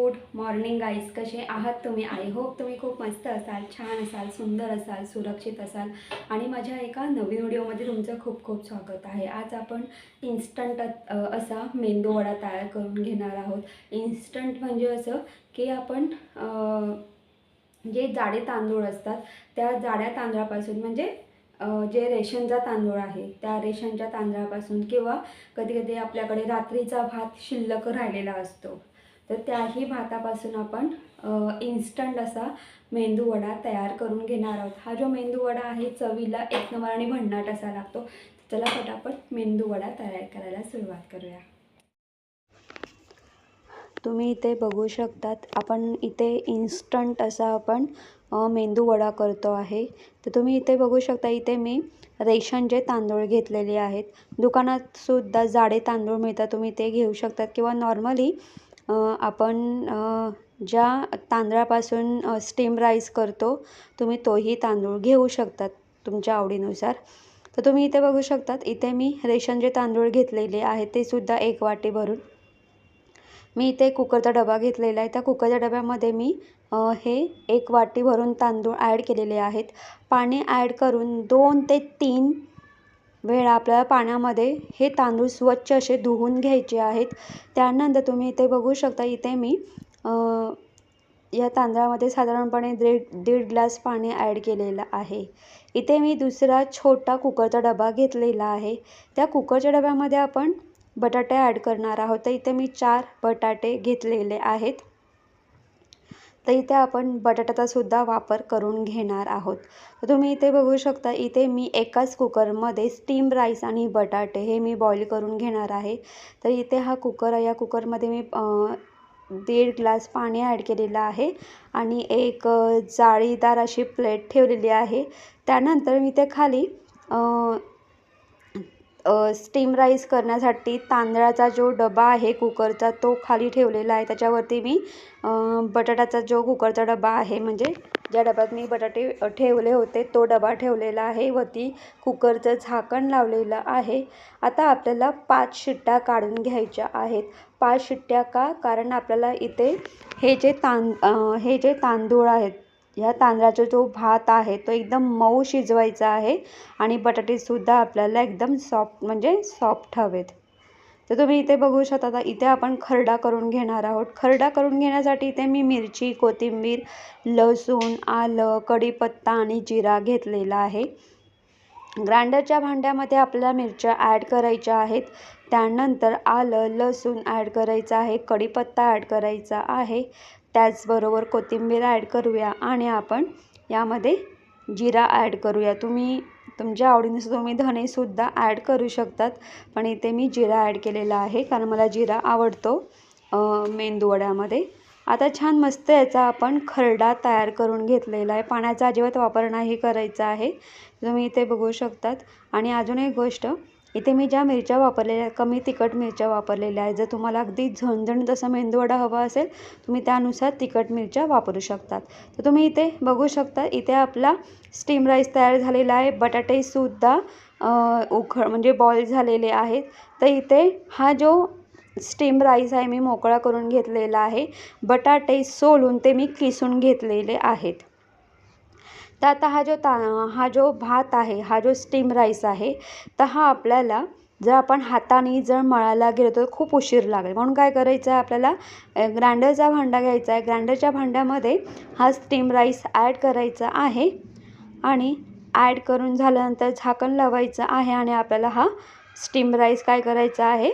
Good morning guys, कसे आहात तुम्ही? आय होप तुम्ही खूप मस्त असाल, छान असाल, सुंदर असाल, सुरक्षित असाल आणि माझ्या एका नवीन व्हिडिओमध्ये तुमचं खूप खूप स्वागत आहे. आज आपण इन्स्टंट असा मेंदू वडा तयार करून घेणार आहोत. इन्स्टंट म्हणजे असं की आपण जे जाडे तांदूळ असतात त्या जाड्या तांदळापासून म्हणजे जे रेशनचा तांदूळ आहे त्या रेशनच्या तांदळापासून किंवा कधी कधी आपल्याकडे रात्रीचा भात शिल्लक राहिलेला असतो तर त्याही भातापासून आपण इन्स्टंट असा मेंदू वडा तयार करून घेणार आहोत. हा जो मेंदू वडा आहे चवीला एक नंबर आणि भन्नाट असा लागतो. चला फटाफट मेंदू वडा तयार करायला सुरुवात करूया. तुम्ही इथे बघू शकतात, आपण इथे इन्स्टंट असा आपण मेंदू वडा करतो आहे. तर तुम्ही इथे बघू शकता, इथे मी रेशनचे तांदूळ घेतलेले आहेत. दुकानात सुद्धा जाडे तांदूळ मिळतात, तुम्ही ते घेऊ शकतात किंवा नॉर्मली आपण ज्या तांदळापासून स्टीम राईस करतो तुम्ही तोही तांदूळ घेऊ शकतात तुमच्या आवडीनुसार. तर तुम्ही इथे बघू शकतात, इथे मी रेशनचे तांदूळ घेतलेले आहेत, ते सुद्धा 1 वाटी भरून. मी इथे कुकरचा डबा घेतलेला आहे. त्या कुकरच्या डब्यामध्ये मी हे 1 वाटी भरून तांदूळ ॲड केलेले आहेत. पाणी ॲड करून 2 ते 3 वेळा आपल्याला पाण्यामध्ये हे तांदूळ स्वच्छ असे धुवून घ्यायचे आहेत. त्यानंतर तुम्ही इथे बघू शकता, इथे मी या तांदळामध्ये साधारणपणे 1.5 ग्लास पाणी ॲड केलेलं आहे. इथे मी दुसरा छोटा कुकरचा डबा घेतलेला आहे. त्या कुकरच्या डब्यामध्ये आपण बटाटे ॲड करणार आहोत. तर इथे मी 4 बटाटे घेतलेले आहेत. तर इथे आपण बटाट्याचा सुद्धा वापर करून घेणार आहोत. तर तुम्ही इथे बघू शकता, इथे मी एकाच कुकरमध्ये स्टीम राईस आणि बटाटे हे मी बॉईल करून घेणार आहे. तर इथे हा कुकर आहे, या कुकरमध्ये मी 1.5 ग्लास पाणी ॲड केलेलं आहे आणि एक जाळीदार अशी प्लेट ठेवलेली आहे. त्यानंतर मी ते खाली स्टीम राईस करण्यासाठी तांदळाचा जो डबा आहे कुकरचा तो खाली ठेवलेला आहे. त्याच्यावरती मी बटाट्याचा जो कुकरचा डबा आहे, म्हणजे ज्या डब्यात मी बटाटे ठेवले होते तो डबा ठेवलेला आहे, वरती कुकरचं झाकण लावलेलं आहे. आता आपल्याला 5 शिट्ट्या काढून घ्यायच्या आहेत. 5 शिट्ट्या का? कारण आपल्याला इथे हे जे तांदूळ आहेत, ह्या तांदळाचा जो भात आहे तो एकदम मऊ शिजवायचा आहे आणि बटाटेसुद्धा आपल्याला एकदम सॉफ्ट हवेत. तर तुम्ही इथे बघू शकता, इथे आपण खरडा करून घेणार आहोत. खरडा करून घेण्यासाठी इथे मी मिरची, कोथिंबीर, लसूण, आलं, कढीपत्ता आणि जिरा घेतलेला आहे. ग्राइंडरच्या भांड्यामध्ये आपल्याला मिरच्या ॲड करायच्या आहेत. त्यानंतर आलं, लसूण ॲड करायचं आहे, कढीपत्ता ॲड करायचा आहे, त्याचबरोबर कोथिंबीर ॲड करूया आणि आपण यामध्ये जिरा ॲड करूया. तुम्ही तुमच्या आवडीनुसार तुम्ही धनेसुद्धा ॲड करू शकतात, पण इथे मी जिरा ॲड केलेला आहे कारण मला जिरा आवडतो मेंदू वड्यामध्ये. आता छान मस्त याचा आपण खरडा तयार करून घेतलेला आहे. पाण्याचा अजिबात वापर नाही करायचा आहे, तुम्ही इथे बघू शकतात. आणि अजून एक गोष्ट, इथे मी ज्या मिरच्या वापरलेल्या कमी तिखट मिरच्या वापरलेल्या आहेत. जर तुम्हाला अगदी झणझणीत असा मेंदूवडा हवा असेल तुम्ही त्यानुसार तिखट मिरच्या वापरू शकतात. तर तुम्ही इथे बघू शकता, इथे आपला स्टीम राईस तयार झालेला आहे. बटाटेसुद्धा म्हणजे बॉईल झालेले आहेत. तर इथे हा जो स्टीम राईस आहे मी मोकळा करून घेतलेला आहे. बटाटे सोलून ते मी किसून घेतलेले आहेत. तर आता हा जो भात आहे, हा जो स्टीम राईस आहे, तर हा आपल्याला जर आपण हाताने जर मळायला गेलो तर खूप उशीर लागेल. म्हणून काय करायचं आहे, आपल्याला ग्राइंडरचा भांडा घ्यायचा आहे. ग्राइंडरच्या भांड्यामध्ये हा स्टीम राईस ॲड करायचा आहे आणि ॲड करून झाल्यानंतर झाकण लावायचं आहे आणि आपल्याला हा स्टीम राईस काय करायचा आहे,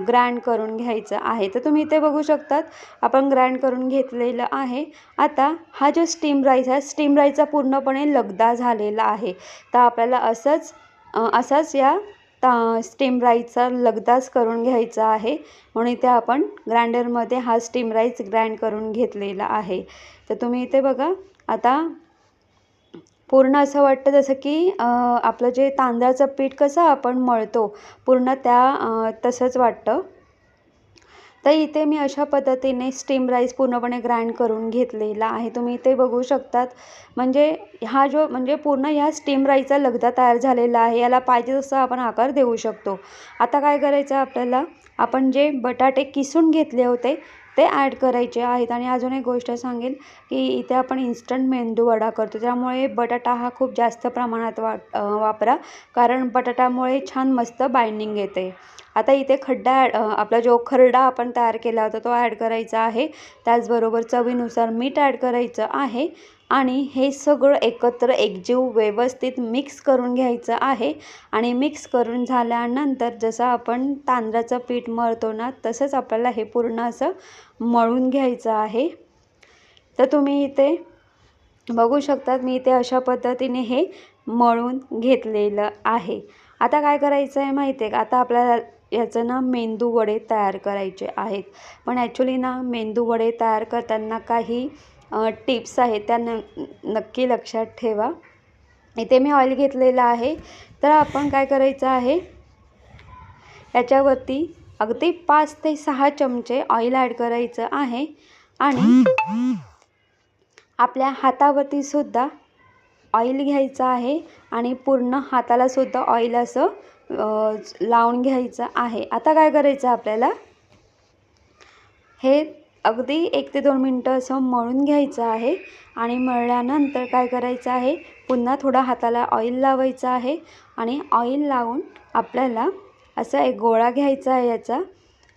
ग्राइंड करून घ्यायचं आहे. तर तुम्ही इथे बघू शकतात, आपण ग्राइंड करून घेतलेलं आहे. आता हा जो स्टीम राईस आहे, स्टीम राईसचा पूर्णपणे लगदा झालेला आहे. तर आपल्याला असाच या स्टीम राईसचा लगदाच करून घ्यायचा आहे. म्हणून इथे आपण ग्राइंडरमध्ये हा स्टीम राईस ग्राइंड करून घेतलेला आहे. तर तुम्ही इथे बघा, आता पूर्ण असं वाटतं जसं की आपलं जे तांदळाचं पीठ कसं आपण मळतो पूर्ण तसंच वाटतं. तर इथे मी अशा पद्धतीने स्टीम राईस पूर्णपणे ग्राइंड करून घेतलेला आहे. तुम्ही इथे बघू शकतात, म्हणजे पूर्ण ह्या स्टीम राईसचा लगदा तयार झालेला आहे. याला पाहिजे तसं आपण आकार देऊ शकतो. आता काय करायचं आपल्याला, आपण जे बटाटे किसून घेतले होते ते ॲड करायचे आहेत. आणि अजून एक गोष्ट सांगेल की इथे आपण इन्स्टंट मेंदू वडा करतो, त्यामुळे बटाटा हा खूप जास्त प्रमाणात वापरा, कारण बटाट्यामुळे छान मस्त बाइंडिंग येते. आता इथे आपला जो खरडा आपण तयार केला होता तो ॲड करायचा आहे. त्याचबरोबर चवीनुसार मीठ ॲड करायचं आहे आणि हे सगळं एकत्र एकजीव व्यवस्थित मिक्स करून घ्यायचं आहे. आणि मिक्स करून झाल्यानंतर जसं आपण तांदळाचं पीठ मळतो ना, तसंच आपल्याला हे पूर्ण असं मळून घ्यायचं आहे. तर तुम्ही इथे बघू शकतात, मी इथे अशा पद्धतीने हे मळून घेतलेलं आहे. आता काय करायचं आहे माहिती आहे का, आता आपल्याला याचं ना मेंदू वडे तयार करायचे आहेत. पण ॲक्च्युली ना मेंदू वडे तयार करताना काही टिप्स आहेत, त्या नक्की लक्षात ठेवा. इथे मी ऑइल घेतलेलं आहे. तर आपण काय करायचं आहे, याच्यावरती अगदी 5 ते 6 चमचे ऑइल ॲड करायचं आहे. आणि आपल्या हातावरती सुद्धा ऑइल घ्यायचं आहे आणि पूर्ण हाताला सुद्धा ऑइल असं लावून घ्यायचं आहे. आता काय करायचं आपल्याला, हे अगदी 1 ते 2 मिनटं असं मळून घ्यायचं आहे. आणि मळल्यानंतर काय करायचं आहे, पुन्हा थोडा हाताला ऑइल लावायचं आहे. आणि ऑइल लावून आपल्याला असा एक गोळा घ्यायचा आहे याचा,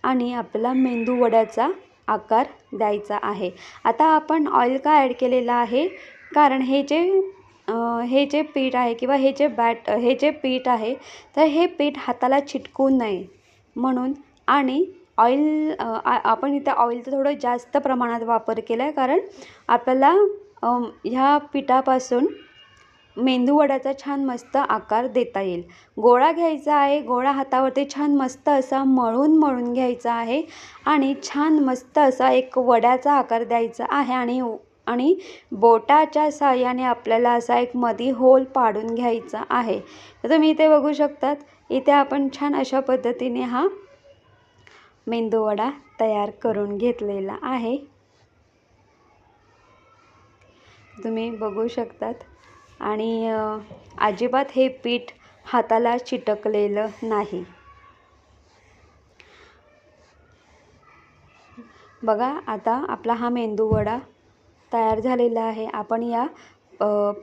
आणि आपल्याला मेंदू वड्याचा आकार द्यायचा आहे. आता आपण ऑइल का ॲड केलेलं आहे, कारण हे जे पीठ आहे किंवा हे जे पीठ आहे, तर हे पीठ हाताला चिटकू नये म्हणून. आणि ऑइल आपण इथे ऑइलचं थोडं जास्त प्रमाणात वापर केला आहे, कारण आपल्याला ह्या पिठापासून मेंदू वड्याचा छान मस्त आकार देता येईल. गोळा घ्यायचा आहे, गोळा हातावरती छान मस्त असा मळून घ्यायचा आहे आणि छान मस्त असा एक वड्याचा आकार द्यायचा आहे. आणि बोटाच्या साहाय्याने आपल्याला असा एक मधी होल पाडून घ्यायचा आहे. तर तुम्ही इथे बघू शकतात, इथे आपण छान अशा पद्धतीने हा मेंदू वडा तयार करून घेतलेला आहे. तुम्ही बघू शकतात. आणि अजिबात हे पीठ हाताला चिटकलेलं नाही. बघा, आता आपला हा मेंदू वडा तयार झालेला आहे. आपण या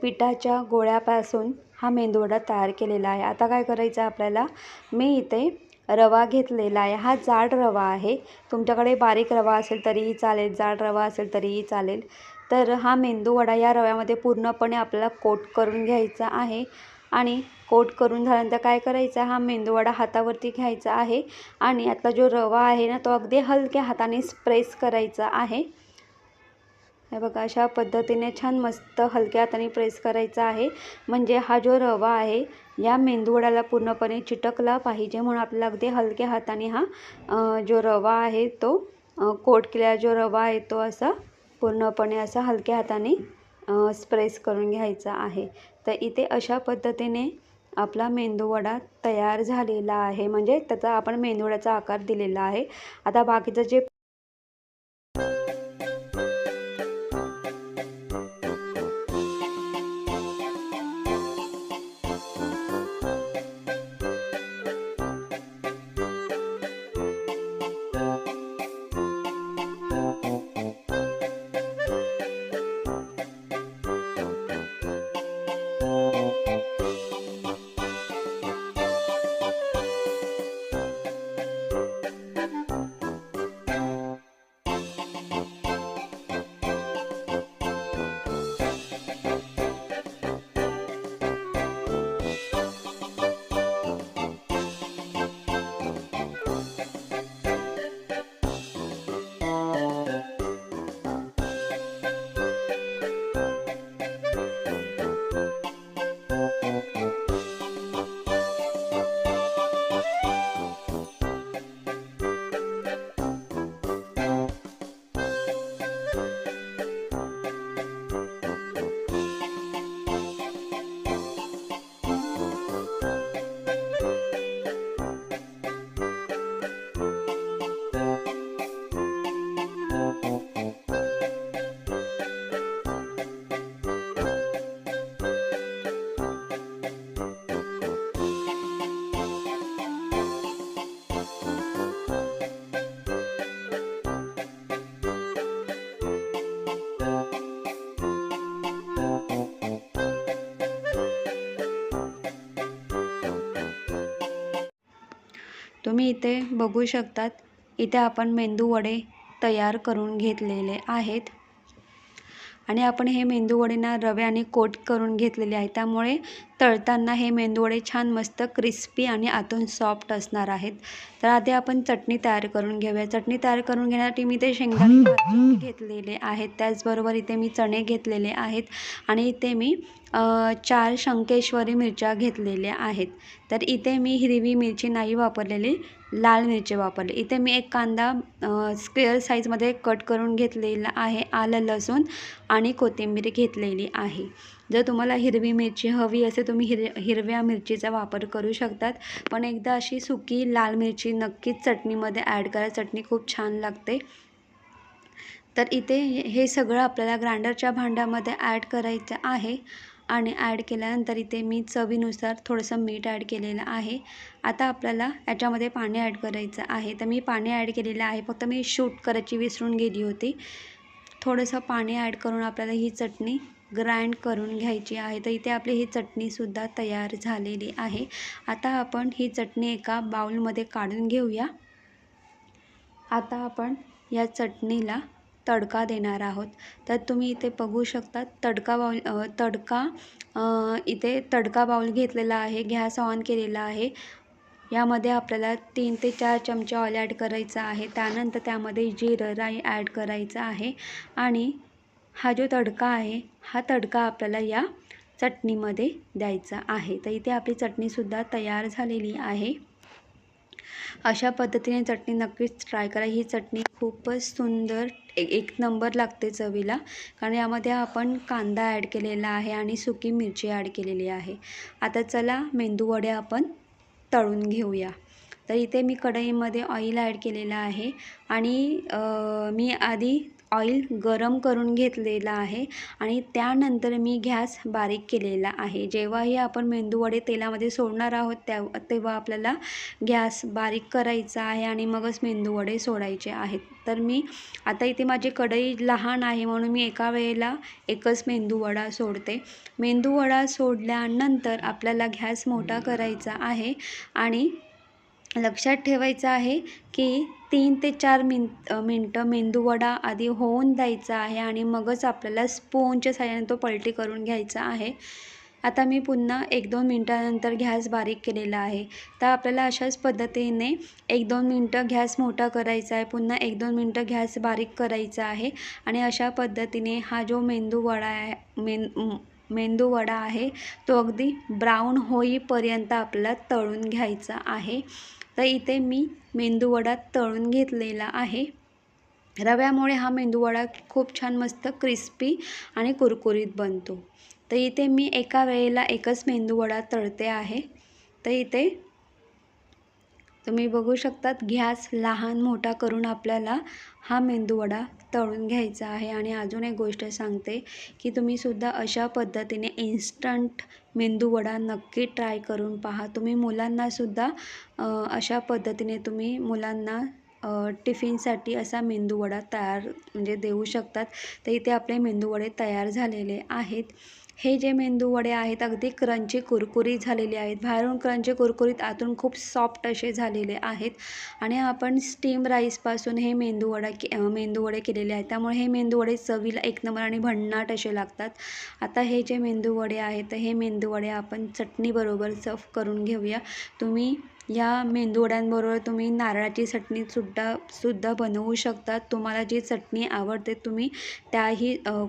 पिठाच्या गोळ्यापासून हा मेंदू वडा तयार केलेला आहे. आता काय करायचं आपल्याला, मी इथे रवा घेतलेला आहे. हा जाड रवा आहे. तुमच्याकडे बारीक रवा असेल तरीही चालेल, जाड रवा असेल तरीही चालेल. तर हा मेंदू वडा या रव्यामध्ये पूर्णपणे आपल्याला कोट करून घ्यायचा आहे. आणि कोट करून झाल्यानंतर काय करायचं, हा मेंदू वडा हातावरती घ्यायचा आहे. आणि आता जो रवा आहे ना, तो अगदी हलक्या हाताने प्रेस करायचा आहे. हे बघा, अशा पद्धतीने छान मस्त हलक्या हाताने प्रेस करायचा आहे. म्हणजे हा जो रवा आहे या मेंदू वड्याला पूर्णपणे चिटकला पाहिजे, म्हणून आपल्याला अगदी हलक्या हाताने हा जो रवा आहे तो कोट केलेला जो रवा आहे तो असा पूर्णपणे असा हलक्या हाताने प्रेस करून घ्यायचा आहे. तर इथे अशा पद्धतीने आपला मेंदू वडा तयार झालेला आहे. म्हणजे त्याचा आपण मेंदू वड्याचा आकार दिलेला आहे. आता बाकीचं जे तुम्ही इथे बघू शकतात, इथे आपण मेंदू वडे तयार करून घेतलेले आहेत आणि आपण हे मेंदू वडेना रव्याने कोट करून घेतलेले आहे, त्यामुळे तळताना हे मेंदू वडे छान मस्त क्रिस्पी आणि आतून सॉफ्ट असणार आहेत. तर आधी आपण चटणी तयार करून घेऊया. चटणी तयार करून घेण्यासाठी मी ते शेंगदाणे भाजून घेतलेले आहेत, त्याचबरोबर इथे मी चणे घेतलेले आहेत आणि इथे मी 4 शंकेश्वरी मिरच्या घेतलेल्या आहेत. तर इथे मी हिरवी मिरची नाही वापरलेली, लाल मिरची वापरली. इथे मी एक कांदा स्क्वेअर साईजमध्ये कट करून घेतलेला आहे. आलं, लसूण आणि कोथिंबीर घेतलेली आहे. जर तुम्हाला हिरवी मिरची हवी असेल तुम्ही हिरव्या मिरचीचा वापर करू शकतात, पण एकदा अशी सुकी लाल मिरची नक्कीच चटणीमध्ये ॲड करा. चटणी खूप छान लागते. तर इथे हे सगळं आपल्याला ग्राइंडरच्या भांड्यामध्ये ॲड करायचं आहे आणि ॲड केल्यानंतर इथे मी चवीनुसार थोडंसं मीठ ॲड केलेलं आहे. आता आपल्याला याच्यामध्ये पाणी ॲड करायचं आहे. तर मी पाणी ॲड केलेलं आहे, फक्त मी शूट करायची विसरून गेली होती. थोडंसं पाणी ॲड करून आपल्याला ही चटणी ग्राइंड करून घ्यायची आहे. तर इथे आपली ही चटणीसुद्धा तयार झालेली आहे. आता आपण ही चटणी एका बाउलमध्ये काढून घेऊया. आता आपण या चटणीला तडका देणार आहोत. तर तुम्ही इथे बघू शकता इथे तडका बाउल घेतलेला आहे. गॅस ऑन केलेला आहे. यामध्ये आपल्याला 3 ते 4 चमचे ऑइल ॲड करायचं आहे. त्यानंतर त्यामध्ये जिरं, राई ॲड करायचं आहे आणि हा जो तडका आहे, हा तडका आपल्याला या चटणीमध्ये द्यायचा आहे. तर इथे आपली चटणीसुद्धा तयार झालेली आहे. अशा पद्धतीने चटणी नक्कीच ट्राय करा. ही चटणी खूपच सुंदर एक नंबर लागते चवीला, कारण यामध्ये आपण कांदा ॲड केलेला आहे आणि सुकी मिरची ॲड केलेली आहे. आता चला मेंदू वडे आपण तळून घेऊया. तर इथे मी कढईमध्ये ऑइल ॲड केलेलं आहे आणि मी आधी ऑइल गरम करून घेतलेला आहे आणि त्यानंतर मी गॅस बारीक केलेला आहे. जेव्हाही आपण मेंदू वडे तेलामध्ये सोडणार आहोत तेव्हा आपल्याला गॅस बारीक करायचा आहे आणि मगच मेंदू वडे सोडायचे आहेत. तर मी आता इथे माझी कढई लहान आहे म्हणून मी एका वेळेला एकच मेंदू वडा सोडते. मेंदू वडा सोडल्यानंतर आपल्याला गॅस मोठा करायचा आहे आणि लक्षात ठेवायचं आहे की 3 ते 4 मिनटं मेंदूवडा आधी होऊन द्यायचा आहे आणि मगच आपल्याला स्पूनच्या साहाय्याने तो पलटी करून घ्यायचा आहे. आता मी पुन्हा 1-2 मिनटानंतर गॅस बारीक केलेला आहे. तर आपल्याला अशाच पद्धतीने 1-2 मिनटं गॅस मोठा करायचा आहे, पुन्हा 1-2 मिनटं गॅस बारीक करायचा आहे आणि अशा पद्धतीने हा जो मेंदू वडा आहे तो अगदी ब्राऊन होईपर्यंत आपल्याला तळून घ्यायचा आहे. तर इथे मी मेंदू वडा तळून घेतलेला आहे. रव्यामुळे हा मेंदू वडा खूप छान मस्त क्रिस्पी आणि कुरकुरीत बनतो. तर इथे मी एका वेळेला एकच मेंदू वडा तळते आहे. तर इथे तुम्ही बघू शकतात गॅस लहान मोठा करून आपल्याला हा मेंदूवडा तळून घ्यायचा आहे. आणि अजून एक गोष्ट सांगते की तुम्हीसुद्धा अशा पद्धतीने इन्स्टंट मेंदूवडा नक्की ट्राय करून पहा. तुम्ही मुलांनासुद्धा अशा पद्धतीने तुम्ही मुलांना टिफिनसाठी असा मेंदूवडा तयार म्हणजे देऊ शकतात. तर इथे आपले मेंदूवडे तयार झालेले आहेत. हे जे मेंदूवडे आहेत अगदी क्रंची कुरकुरीत झालेले आहेत. बाहेरून क्रंची कुरकुरीत, आतून खूप सॉफ्ट असे झालेले आहेत. आणि आपण स्टीम राईसपासून हे मेंदूवडे केलेले आहेत, त्यामुळे हे मेंदूवडे चवीला एक नंबर आणि भन्नाट असे लागतात. आता हे जे मेंदूवडे आहेत हे मेंदूवडे आपण चटणीबरोबर सर्व करून घेऊया. तुम्ही या मेंदूवड्यांबरोबर तुम्ही नारळाची चटणीसुद्धा बनवू शकता. तुम्हाला जी चटणी आवडते तुम्ही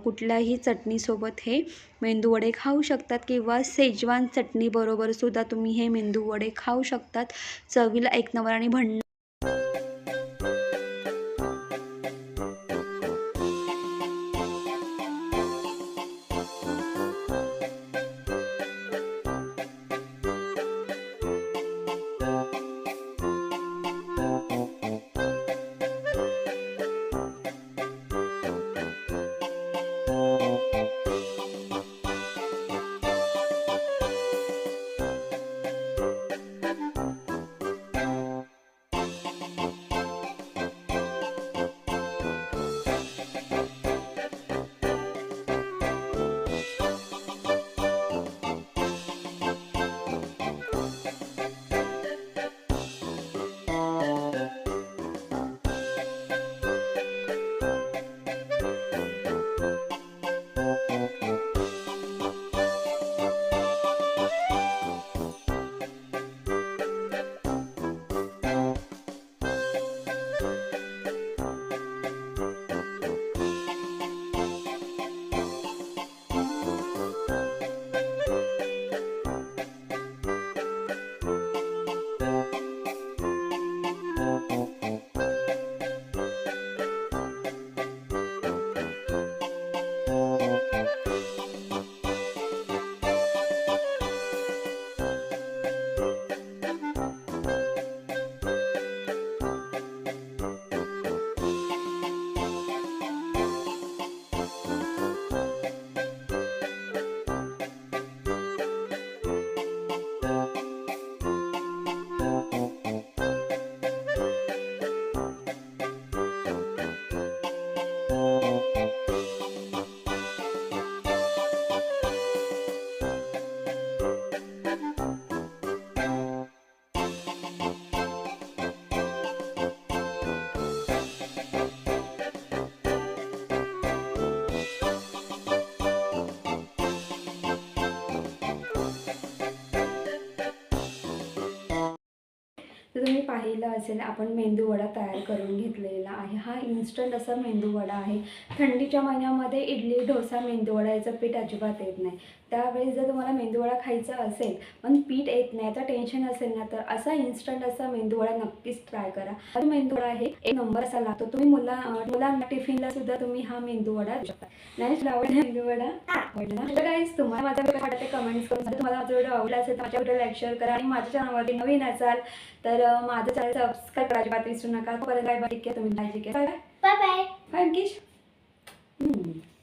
कुठल्याही चटणीसोबत हे मेंदूवडे खाऊ शकतात किंवा शेजवान चटणीबरोबरसुद्धा तुम्ही हे मेंदूवडे खाऊ शकतात. चवीला एक नंबर आणि भन्नाट. तुम्ही पाहिलं असेल आपण मेंदूवडा तयार करून घेतलेला आहे. हा इन्स्टंट असा मेंदूवडा आहे. थंडीच्या महिन्यामध्ये इडली, डोसा, मेंदूवडा याचं पीठ अजिबात येत नाही. त्यावेळेस जर तुम्हाला मेंदूवडा खायचा असेल पण पीठ येत नाही तर टेन्शन असेल ना, तर असा इन्स्टंट असा मेंदूवडा नक्कीच ट्राय करा. हा मेंदूवडा आहे एक नंबर असा लागतो. तुम्ही मुलांना टिफिनला सुद्धा तुम्ही हा मेंदूवडा देऊ शकता. नाही आवडला मेंदूवडा? आवडला गाईस? तुम्हाला माझा व्हिडिओ आवडला कमेंट्स करून सांगा. तुम्हाला माझा व्हिडिओ आवडला असेल तर माझ्या व्हिडिओ लाईक शेअर करा आणि माझ्या चॅनलवरती नवीन असाल तर माझं चॅनल सबस्क्राईब करायची बात विसरू नका. परत बाय बाय. ठीक आहे, तुम्ही काळजी घ्या. Bye bye. Bye bye.